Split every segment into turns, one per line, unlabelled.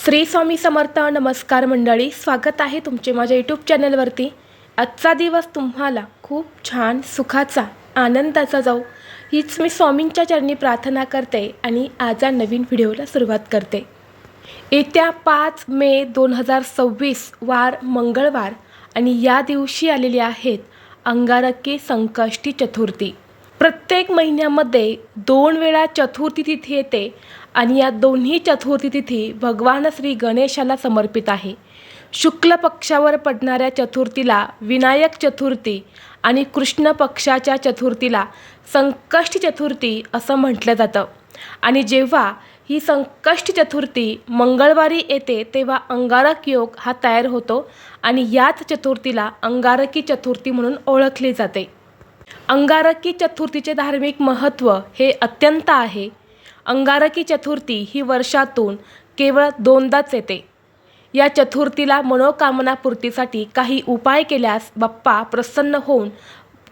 श्री स्वामी समर्थ. नमस्कार मंडळी, स्वागत आहे तुमचे माझ्या यूट्यूब चॅनलवरती. आजचा दिवस तुम्हाला खूप छान सुखाचा आनंदाचा जाऊ हीच मी स्वामींच्या चरणी प्रार्थना करते आणि आजच्या नवीन व्हिडिओला सुरुवात करते. येत्या 5 मे 2026 वार मंगळवार आणि या दिवशी आलेली आहेत अंगारकी संकष्टी चतुर्थी. प्रत्येक महिन्यामध्ये 2 वेळा चतुर्थी तिथी येते आणि या दोन्ही चतुर्थी तिथी भगवान श्री गणेशाला समर्पित आहे. शुक्ल पक्षावर पडणाऱ्या चतुर्थीला विनायक चतुर्थी आणि कृष्ण पक्षाच्या चतुर्थीला संकष्टी चतुर्थी असं म्हटलं जातं. आणि जेव्हा ही संकष्टी चतुर्थी मंगळवारी येते तेव्हा अंगारक योग हा तयार होतो आणि याच चतुर्थीला अंगारकी चतुर्थी म्हणून ओळखली जाते. अंगारकी चतुर्थीचे धार्मिक महत्त्व हे अत्यंत आहे. अंगारकी चतुर्थी ही वर्षातून केवळ 2दाच येते. या चतुर्थीला मनोकामनापूर्तीसाठी काही उपाय केल्यास बाप्पा प्रसन्न होऊन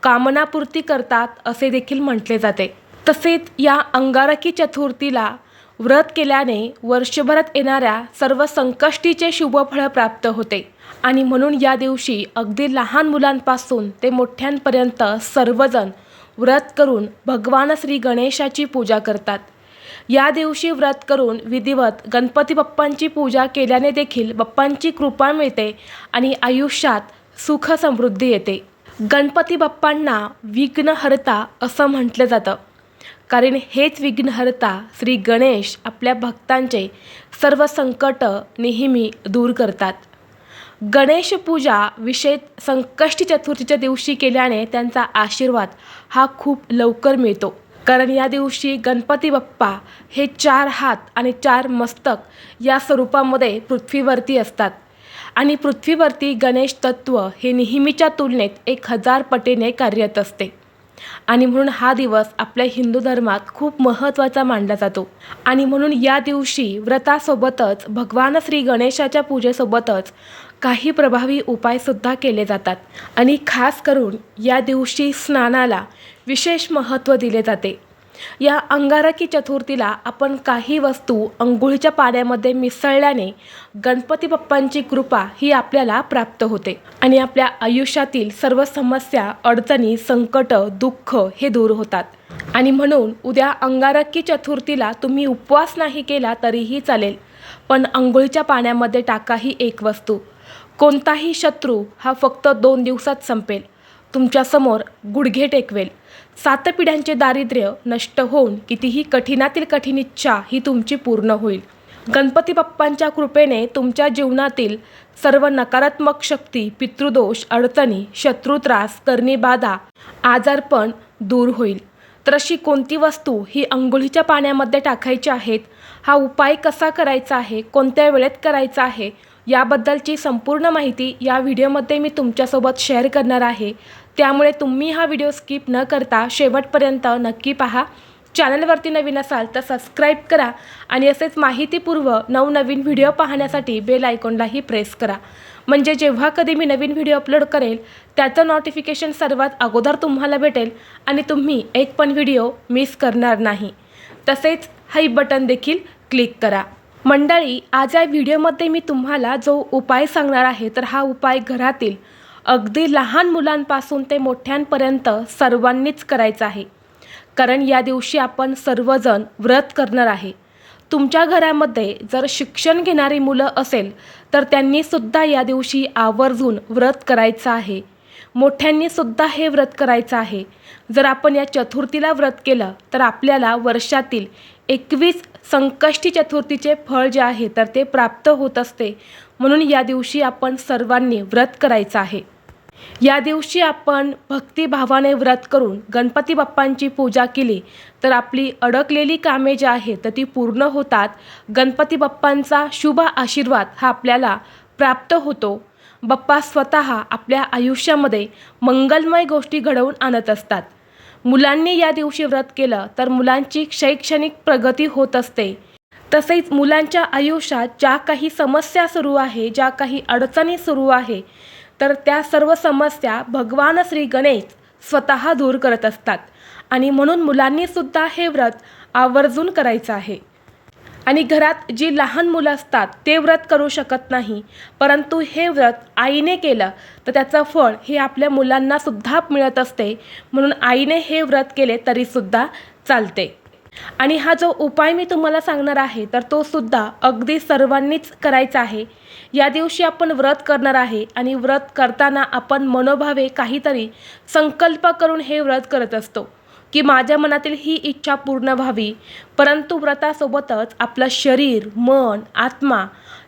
कामनापूर्ती करतात असे देखील म्हटले जाते. तसेच या अंगारकी चतुर्थीला व्रत केल्याने वर्षभरात येणाऱ्या सर्व संकष्टीचे शुभफळ प्राप्त होते आणि म्हणून या दिवशी अगदी लहान मुलांपासून ते मोठ्यांपर्यंत सर्वजण व्रत करून भगवान श्री गणेशाची पूजा करतात. या दिवशी व्रत करून विधिवत गणपती बाप्पांची पूजा केल्याने देखील बाप्पांची कृपा मिळते आणि आयुष्यात सुख समृद्धी येते. गणपती बाप्पांना विघ्नहर्ता असं म्हटलं जातं, कारण हेच विघ्नहर्ता श्री गणेश आपल्या भक्तांचे सर्व संकट नेहमी दूर करतात. गणेश पूजा विशेष संकष्टी चतुर्थीच्या दिवशी केल्याने त्यांचा आशीर्वाद हा खूप लवकर मिळतो. कारण या दिवशी गणपती बाप्पा हे 4 हात आणि 4 मस्तक या स्वरूपामध्ये पृथ्वीवरती असतात आणि पृथ्वीवरती गणेश तत्व हे नेहमीच्या तुलनेत 1000 पटीने कार्यरत असते आणि म्हणून हा दिवस आपल्या हिंदू धर्मात खूप महत्त्वाचा मानला जातो. आणि म्हणून या दिवशी व्रतासोबतच भगवान श्री गणेशाच्या पूजेसोबतच काही प्रभावी उपायसुद्धा केले जातात आणि खास करून या दिवशी स्नानाला विशेष महत्त्व दिले जाते. या अंगारकी चतुर्थीला आपण काही वस्तू अंघोळीच्या पाण्यामध्ये मिसळल्याने गणपती बाप्पांची कृपा ही आपल्याला प्राप्त होते आणि आपल्या आयुष्यातील सर्व समस्या, अडचणी, संकट, दुःख हे दूर होतात. आणि म्हणून उद्या अंगारकी चतुर्थीला तुम्ही उपवास नाही केला तरीही चालेल, पण अंघोळीच्या पाण्यामध्ये टाका ही एक वस्तू. कोणताही शत्रू हा फक्त 2 दिवसात संपेल, तुमच्यासमोर गुडघे टेकवेल. 7 पिढ्यांचे दारिद्र्य नष्ट होऊन कितीही कठीणातील कठीण इच्छा ही तुमची पूर्ण होईल. गणपती बाप्पांच्या कृपेने तुमच्या जीवनातील सर्व नकारात्मक शक्ती, पितृदोष, अडचणी, शत्रुत्रास, करणी-बाधा, आजारपण दूर होईल. तर अशी कोणती वस्तू ही अंघोळीच्या पाण्यामध्ये टाकायची आहेत, हा उपाय कसा करायचा आहे, कोणत्या वेळेत करायचा आहे, याबद्दलची संपूर्ण माहिती या व्हिडिओमध्ये मी तुमच्यासोबत शेअर करणार आहे. त्यामुळे तुम्ही हा व्हिडिओ स्किप न करता शेवटपर्यंत नक्की पहा. चॅनलवरती नवीन असाल तर सबस्क्राईब करा आणि असेच माहितीपूर्व नवनवीन व्हिडिओ पाहण्यासाठी बेल आयकॉनलाही प्रेस करा. म्हणजे जेव्हा कधी मी नवीन व्हिडिओ अपलोड करेल त्याचं नोटिफिकेशन सर्वात अगोदर तुम्हाला भेटेल आणि तुम्ही एक पण व्हिडिओ मिस करणार नाही. तसेच हाई बटन देखील क्लिक करा. मंडळी, आज या व्हिडिओमध्ये मी तुम्हाला जो उपाय सांगणार आहे तर हा उपाय घरातील अगदी लहान मुलांपासून ते मोठ्यांपर्यंत सर्वांनीच करायचा आहे. कारण या दिवशी आपण सर्वजण व्रत करणार आहे. तुमच्या घरामध्ये जर शिक्षण घेणारी मुलं असेल तर त्यांनीसुद्धा या दिवशी आवर्जून व्रत करायचं आहे. मोठ्यांनीसुद्धा हे व्रत करायचं आहे. जर आपण या चतुर्थीला व्रत केलं तर आपल्याला वर्षातील 21 संकष्टी चतुर्थीचे फळ जे आहे तर ते प्राप्त होत असते. म्हणून या दिवशी आपण सर्वांनी व्रत करायचं आहे. या दिवशी आपण भक्तिभावाने व्रत करून गणपती बाप्पांची पूजा केली तर आपली अडकलेली कामे जी आहेत तर ती पूर्ण होतात. गणपती बाप्पांचा शुभ आशीर्वाद हा आपल्याला प्राप्त होतो. बाप्पा स्वतः आपल्या आयुष्यामध्ये मंगलमय गोष्टी घडवून आणत असतात. मुलांनी या दिवशी व्रत केलं तर मुलांची शैक्षणिक प्रगती होत असते. तसेच मुलांच्या आयुष्यात ज्या काही समस्या सुरू आहे, ज्या काही अडचणी सुरू आहे तर त्या सर्व समस्या भगवान श्री गणेश स्वतः दूर करत असतात आणि म्हणून मुलांनीसुद्धा हे व्रत आवर्जून करायचं आहे. आणि घरात जी लहान मुलं असतात ते व्रत करू शकत नाही, परंतु हे व्रत आईने केलं तर त्याचं फळ हे आपल्या मुलांनासुद्धा मिळत असते. म्हणून आईने हे व्रत केले तरीसुद्धा चालते. आणि हा जो उपाय मी तुम्हाला सांगणार आहे तर तो सुद्धा अगदी सर्वांनीच करायचा आहे. या दिवशी आपण व्रत करणार आहे आणि व्रत करताना आपण मनोभावे काहीतरी संकल्प करून हे व्रत करत असतो की माझ्या मनातील ही इच्छा पूर्ण व्हावी. परंतु व्रतासोबतच आपलं शरीर, मन, आत्मा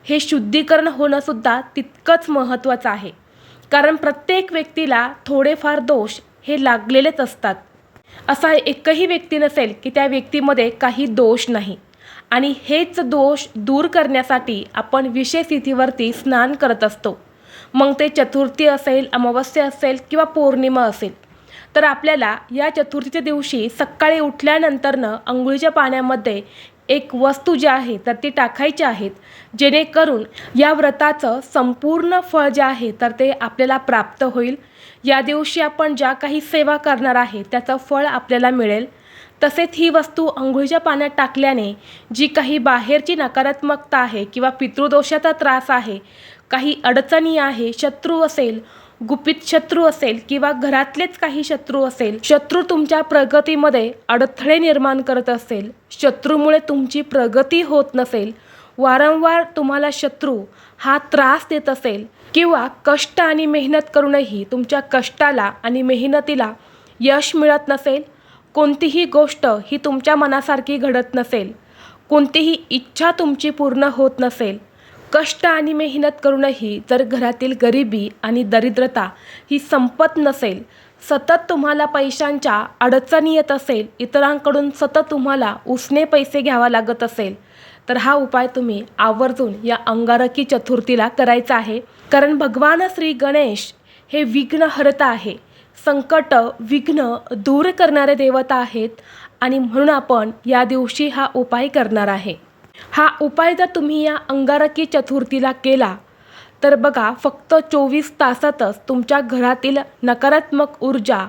हे शुद्धीकरण होणंसुद्धा तितकंच महत्त्वाचं आहे. कारण प्रत्येक व्यक्तीला थोडेफार दोष हे लागलेलेच असतात. असा एकही व्यक्ती नसेल की त्या व्यक्तीमध्ये काही दोष नाही. आणि हेच दोष दूर करण्यासाठी आपण विशेष तिथीवरती स्नान करत असतो. मग ते चतुर्थी असेल, अमावस्या असेल किंवा पौर्णिमा असेल. तर आपल्याला या चतुर्थीच्या दिवशी सकाळी उठल्यानंतरनं अंघोळीच्या पाण्यामध्ये एक वस्तू जी आहे तर ती टाकायची आहेत, जेणेकरून या व्रताचं संपूर्ण फळ जे आहे तर ते आपल्याला प्राप्त होईल. या दिवशी आपण ज्या काही सेवा करणार आहे त्याचं फळ आपल्याला मिळेल. तसेच ही वस्तू अंघोळीच्या पाण्यात टाकल्याने जी काही बाहेरची नकारात्मकता आहे किंवा पितृदोषाचा त्रास आहे, काही अडचणी आहे, शत्रू असेल, गुपित शत्रू असेल किंवा घरातलेच काही शत्रू असेल, शत्रू तुमच्या प्रगतीमध्ये अडथळे निर्माण करत असेल, शत्रूमुळे तुमची प्रगती होत नसेल, वारंवार तुम्हाला शत्रू हा त्रास देत असेल किंवा कष्ट आणि मेहनत करूनही तुमच्या कष्टाला आणि मेहनतीला यश मिळत नसेल, कोणतीही गोष्ट ही तुमच्या मनासारखी घडत नसेल, कोणतीही इच्छा तुमची पूर्ण होत नसेल, कष्ट आणि मेहनत करूनही जर घरातील गरिबी आणि दरिद्रता ही संपत नसेल, सतत तुम्हाला पैशांच्या अडचणी येत असेल, इतरांकडून सतत तुम्हाला उसने पैसे घ्यावा लागत असेल, तर हा उपाय तुम्ही आवर्जून या अंगारकी चतुर्थीला करायचा आहे. कारण भगवान श्री गणेश हे विघ्नहर्ता आहे, संकट विघ्न दूर करणारे देवता आहेत. आणि म्हणून आपण या दिवशी हा उपाय करणार आहे. हा उपाय जर तुम्ही या अंगारकी चतुर्थीला केला तर बघा, फक्त 24 तासातच तुमच्या घरातील नकारात्मक ऊर्जा,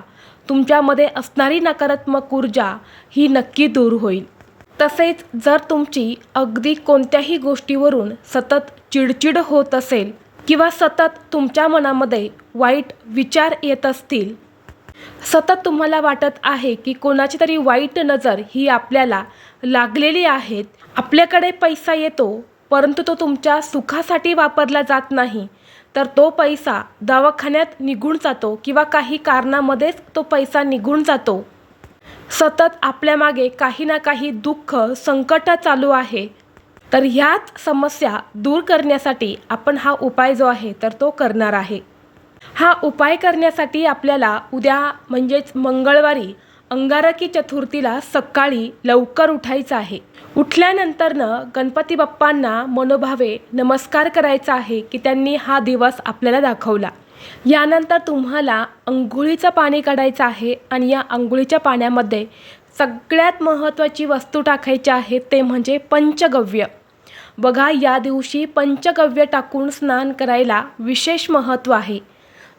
तुमच्यामध्ये असणारी नकारात्मक ऊर्जा ही नक्की दूर होईल. तसेच जर तुमची अगदी कोणत्याही गोष्टीवरून सतत चिडचिड होत असेल किंवा सतत तुमच्या मनामध्ये वाईट विचार येत असतील, सतत तुम्हाला वाटत आहे की कोणाची तरी वाईट नजर ही आपल्याला लागलेली आहे, आपल्याकडे पैसा येतो परंतु तो तुमच्या सुखासाठी वापरला जात नाही, तर तो पैसा दवाखान्यात निघून जातो किंवा काही कारणामध्येच तो पैसा निघून जातो, सतत आपल्यामागे काही ना काही दुःख, संकट चालू आहे, तर ह्याच समस्या दूर करण्यासाठी आपण हा उपाय जो आहे तर तो करणार आहे. हा उपाय करण्यासाठी आपल्याला उद्या म्हणजेच मंगळवारी अंगारकी चतुर्थीला सकाळी लवकर उठायचं आहे. उठल्यानंतरनं गणपती बाप्पांना मनोभावे नमस्कार करायचा आहे की त्यांनी हा दिवस आपल्याला दाखवला. यानंतर तुम्हाला अंघोळीचं पाणी काढायचं आहे आणि या अंघोळीच्या पाण्यामध्ये सगळ्यात महत्त्वाची वस्तू टाकायची आहे, ते म्हणजे पंचगव्य. बघा, या दिवशी पंचगव्य टाकून स्नान करायला विशेष महत्त्व आहे.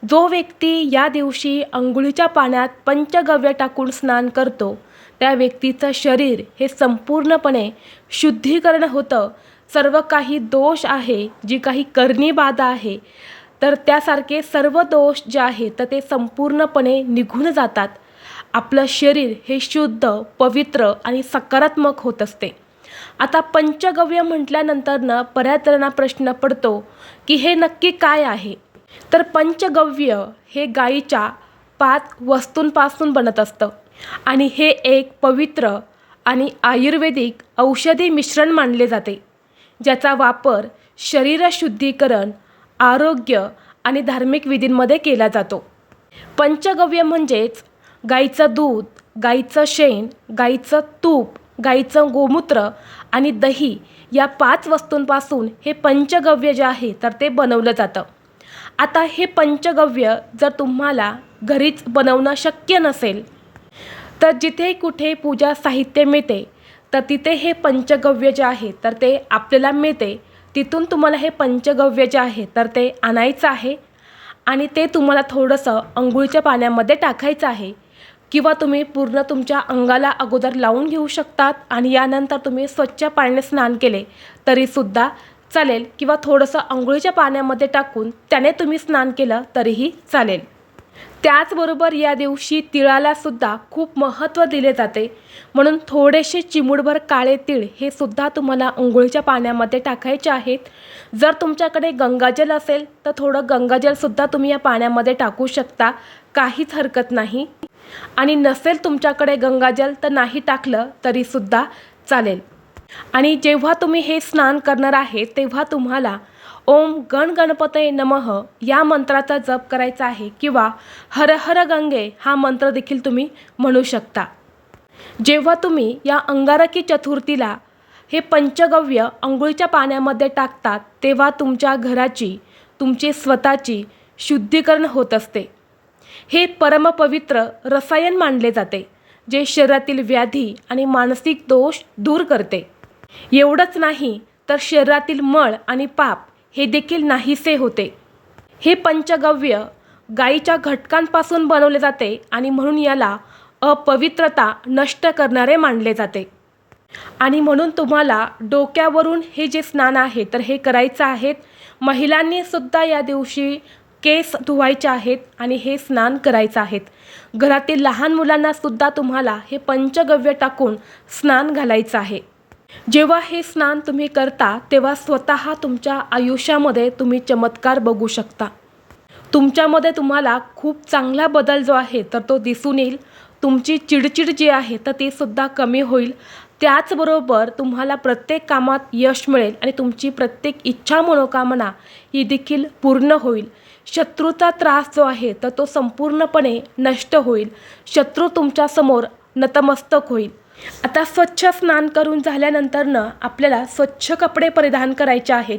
जो व्यक्ती या दिवशी अंघोळीच्या पाण्यात पंचगव्य टाकून स्नान करतो त्या व्यक्तीचं शरीर हे संपूर्णपणे शुद्धीकरण होतं. सर्व काही दोष आहे, जी काही करणी बाधा आहे, तर त्यासारखे सर्व दोष जे आहेत तर ते संपूर्णपणे निघून जातात. आपलं शरीर हे शुद्ध, पवित्र आणि सकारात्मक होत असते. आता पंचगव्य म्हटल्यानंतरनं बऱ्याच जणांना प्रश्न पडतो की हे नक्की काय आहे. तर पंचगव्य हे गाईच्या 5 वस्तूंपासून बनत असतं आणि हे एक पवित्र आणि आयुर्वेदिक औषधी मिश्रण मानले जाते, ज्याचा वापर शरीर शुद्धीकरण, आरोग्य आणि धार्मिक विधींमध्ये केला जातो. पंचगव्य म्हणजेच गाईचं दूध, गाईचं शेण, गाईचं तूप, गाईचं गोमूत्र आणि दही या 5 वस्तूंपासून हे पंचगव्य जे आहे तर ते बनवलं जातं. आता हे पंचगव्य जर तुम्हाला घरीच बनवणं शक्य नसेल तर जिथे कुठे पूजा साहित्य मिळते तर तिथे हे पंचगव्य जे आहे तर ते आपल्याला मिळते. तिथून तुम्हाला हे पंचगव्य जे आहे तर ते आणायचं आहे आणि ते तुम्हाला थोडंसं अंघोळीच्या पाण्यामध्ये टाकायचं आहे. किंवा तुम्ही पूर्ण तुमच्या अंगाला अगोदर लावून घेऊ शकतात आणि यानंतर तुम्ही स्वच्छ पाण्याने स्नान केले तरीसुद्धा चालेल, किंवा थोडंसं अंघोळीच्या पाण्यामध्ये टाकून त्याने तुम्ही स्नान केलं तरीही चालेल। त्याचबरोबर या दिवशी तिळाला सुद्धा खूप महत्त्व दिले जाते, म्हणून थोडेसे चिमूटभर काळे तीळ हे सुद्धा तुम्हाला अंघोळीच्या पाण्यामध्ये टाकायचे आहेत। जर तुमच्याकडे गंगाजल असेल तर थोडं गंगाजलसुद्धा तुम्ही या पाण्यामध्ये टाकू शकता, काहीच हरकत नाही। आणि नसेल तुमच्याकडे गंगाजल तर नाही टाकलं तरीसुद्धा चालेल। आणि जेव्हा तुम्ही हे स्नान करणार आहे तेव्हा तुम्हाला ओम गण गणपतये नमः या मंत्राचा जप करायचा आहे, किंवा हर हर गंगे हा मंत्र देखील तुम्ही म्हणू शकता। जेव्हा तुम्ही या अंगारकी चतुर्थीला हे पंचगव्य अंघोळीच्या पाण्यामध्ये टाकतात तेव्हा तुमच्या घराची, तुमची स्वतःची शुद्धीकरण होत असते। हे परमपवित्र रसायन मानले जाते, जे शरीरातील व्याधी आणि मानसिक दोष दूर करते। एवढंच नाही तर शरीरातील मळ आणि पाप हे देखील नाहीसे होते। हे पंचगव्य गाईच्या घटकांपासून बनवले जाते आणि म्हणून याला अपवित्रता नष्ट करणारे मानले जाते। आणि म्हणून तुम्हाला डोक्यावरून हे जे स्नान आहे तर हे करायचं आहे। महिलांनी सुद्धा या दिवशी केस धुवायचे आहेत आणि हे स्नान करायचं आहे। घरातील लहान मुलांना सुद्धा तुम्हाला हे पंचगव्य टाकून स्नान घालायचं आहे। जेव्हा हे स्नान तुम्ही करता तेव्हा स्वतः तुमच्या आयुष्यामध्ये तुम्ही चमत्कार बघू शकता। तुमच्यामध्ये तुम्हाला खूप चांगला बदल जो आहे तर तो दिसून येईल। तुमची चिडचिड जी आहे तर ती सुद्धा कमी होईल। त्याचबरोबर तुम्हाला प्रत्येक कामात यश मिळेल आणि तुमची प्रत्येक इच्छा मनोकामना ही देखील पूर्ण होईल। शत्रूचा त्रास जो आहे तर तो संपूर्णपणे नष्ट होईल। शत्रू तुमच्यासमोर नतमस्तक होईल। आता स्वच्छ स्नान करून झाल्यानंतरनं आपल्याला स्वच्छ कपडे परिधान करायचे आहेत।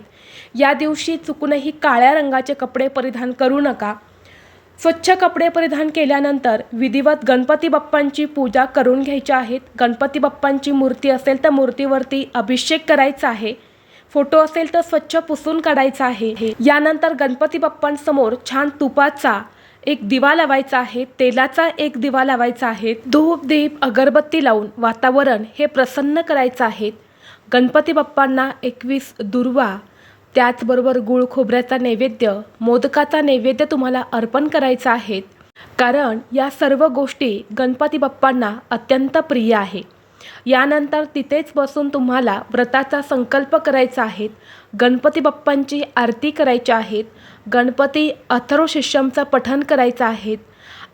या दिवशी चुकूनही काळ्या रंगाचे कपडे परिधान करू नका। स्वच्छ कपडे परिधान केल्यानंतर विधिवत गणपती बाप्पांची पूजा करून घ्यायची आहे। गणपती बाप्पांची मूर्ती असेल तर मूर्तीवरती अभिषेक करायचा आहे। फोटो असेल तर स्वच्छ पुसून काढायचा आहे। यानंतर गणपती बाप्पांसमोर छान तुपाचा एक दिवा लावायचा आहे, तेलाचा एक दिवा लावायचा आहे। धूप दीप अगरबत्ती लावून वातावरण हे प्रसन्न करायचं आहे। गणपती बाप्पांना 21 दुर्वा, त्याचबरोबर गुळ खोबऱ्याचा नैवेद्य, मोदकाचा नैवेद्य तुम्हाला अर्पण करायचा आहे, कारण या सर्व गोष्टी गणपती बाप्पांना अत्यंत प्रिय आहे। यानंतर तिथेच बसून तुम्हाला व्रताचा संकल्प करायचा आहे। गणपती बाप्पांची आरती करायची आहे। गणपती अथर्व शीर्षमचं पठण करायचं आहे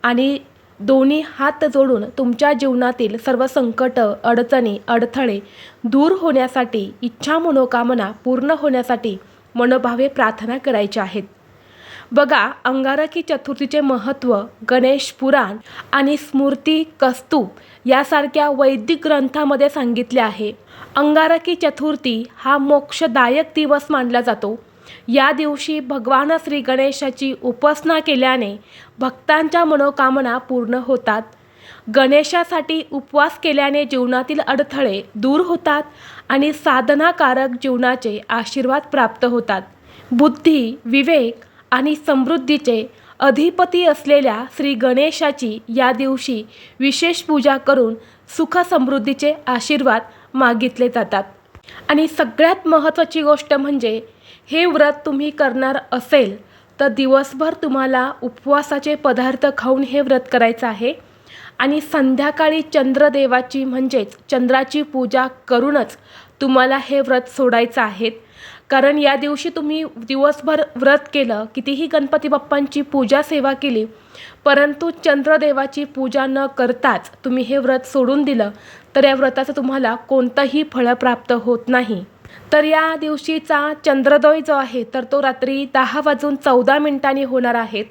आणि दोन्ही हात जोडून तुमच्या जीवनातील सर्व संकट, अडचणी, अडथळे दूर होण्यासाठी, इच्छा मनोकामना पूर्ण होण्यासाठी मनोभावे प्रार्थना करायची आहेत। बघा, अंगारकी चतुर्थीचे महत्त्व गणेश पुराण आणि स्मृती कस्तूप यासारख्या वैदिक ग्रंथामध्ये सांगितले आहे। अंगारकी चतुर्थी हा मोक्षदायक दिवस मानला जातो। या दिवशी भगवान श्री गणेशाची उपासना केल्याने भक्तांच्या मनोकामना पूर्ण होतात। गणेशासाठी उपवास केल्याने जीवनातील अडथळे दूर होतात आणि साधनाकारक जीवनाचे आशीर्वाद प्राप्त होतात। बुद्धी, विवेक आणि समृद्धीचे अधिपती असलेल्या श्री गणेशाची या दिवशी विशेष पूजा करून सुख समृद्धीचे आशीर्वाद मागितले जातात। आणि सगळ्यात महत्त्वाची गोष्ट म्हणजे हे व्रत तुम्ही करणार असेल तर दिवसभर तुम्हाला उपवासाचे पदार्थ खाऊन हे व्रत करायचं आहे आणि संध्याकाळी चंद्रदेवाची म्हणजेच चंद्राची पूजा करूनच तुम्हाला हे व्रत सोडायचं आहे। कारण या दिवशी तुम्ही दिवसभर व्रत केलं, कितीही गणपती बाप्पांची पूजा सेवा केली, परंतु चंद्रदेवाची पूजा न करताच तुम्ही हे व्रत सोडून दिलं तर या व्रताचं तुम्हाला कोणतंही फळ प्राप्त होत नाही। तर या दिवशीचा चंद्रोदय जो आहे तर तो रात्री 10:14 होणार आहे।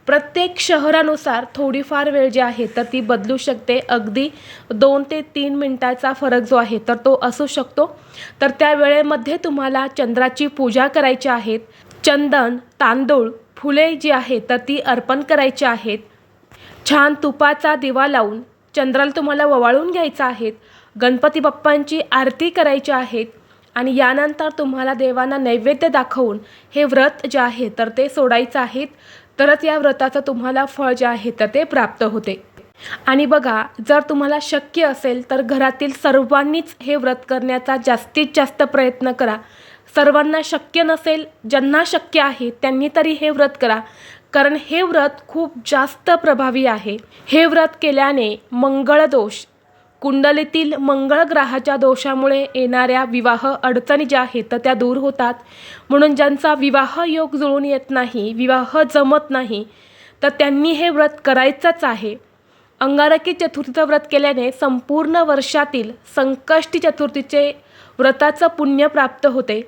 प्रत्येक शहरानुसार थोडीफार वेळ जी आहे तर ती बदलू शकते। अगदी 2 ते 3 मिनिटाचा फरक जो आहे तर तो असू शकतो। तर त्या वेळेमध्ये तुम्हाला चंद्राची पूजा करायची आहे। चंदन, तांदूळ, फुले जी आहेत तर ती अर्पण करायची आहेत। छान तुपाचा दिवा लावून चंद्राला तुम्हाला ओवाळून घ्यायचा आहे। गणपती बाप्पांची आरती करायची आहे आणि यानंतर तुम्हाला देवांना नैवेद्य दाखवून हे व्रत जे आहे तर ते सोडायचं आहे। तरच या व्रताचं तुम्हाला फळ जे आहे तर ते प्राप्त होते। आणि बघा, जर तुम्हाला शक्य असेल तर घरातील सर्वांनीच हे व्रत करण्याचा जास्तीत जास्त प्रयत्न करा. सर्वांना शक्य नसेल, ज्यांना शक्य आहे त्यांनी तरी हे व्रत करा, कारण हे व्रत खूप जास्त प्रभावी आहे. हे व्रत केल्याने मंगळ दोष, कुंडलीतील मंगळ ग्रहाच्या दोषामुळे येणाऱ्या विवाह अडचणी ज्या आहेत तर त्या दूर होतात. म्हणून ज्यांचा विवाह योग जुळून येत नाही, विवाह जमत नाही, तर त्यांनी हे व्रत करायचंच आहे. अंगारकी चतुर्थीचं व्रत केल्याने संपूर्ण वर्षातील संकष्टी चतुर्थीचे व्रताचं पुण्य प्राप्त होते.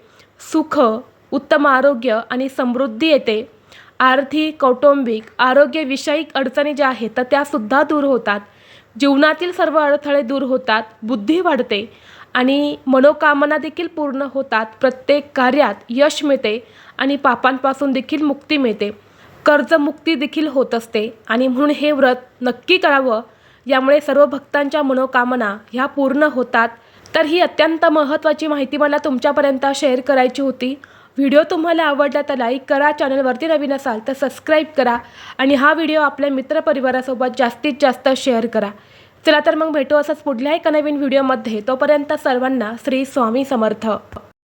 सुख, उत्तम आरोग्य आणि समृद्धी येते. आर्थिक, कौटुंबिक, आरोग्यविषयक अडचणी ज्या आहेत तर त्यासुद्धा दूर होतात. जीवनातील सर्व अडथळे दूर होतात. बुद्धी वाढते आणि मनोकामना देखील पूर्ण होतात. प्रत्येक कार्यात यश मिळते आणि पापांपासून देखील मुक्ती मिळते. कर्जमुक्ती देखील होत असते आणि म्हणून हे व्रत नक्की करावं. यामुळे सर्व भक्तांच्या मनोकामना ह्या पूर्ण होतात. तर ही अत्यंत महत्त्वाची माहिती मला तुमच्यापर्यंत शेअर करायची होती. व्हिडिओ तुम्हाला आवडला तर लाईक करा, चॅनलवरती नवीन असाल तर सबस्क्राईब करा आणि हा व्हिडिओ आपल्या मित्रपरिवारासोबत जास्तीत जास्त शेअर करा. चला तर मग भेटू असंच पुढल्या एका नवीन व्हिडिओमध्ये. तोपर्यंत सर्वांना श्री स्वामी समर्थ.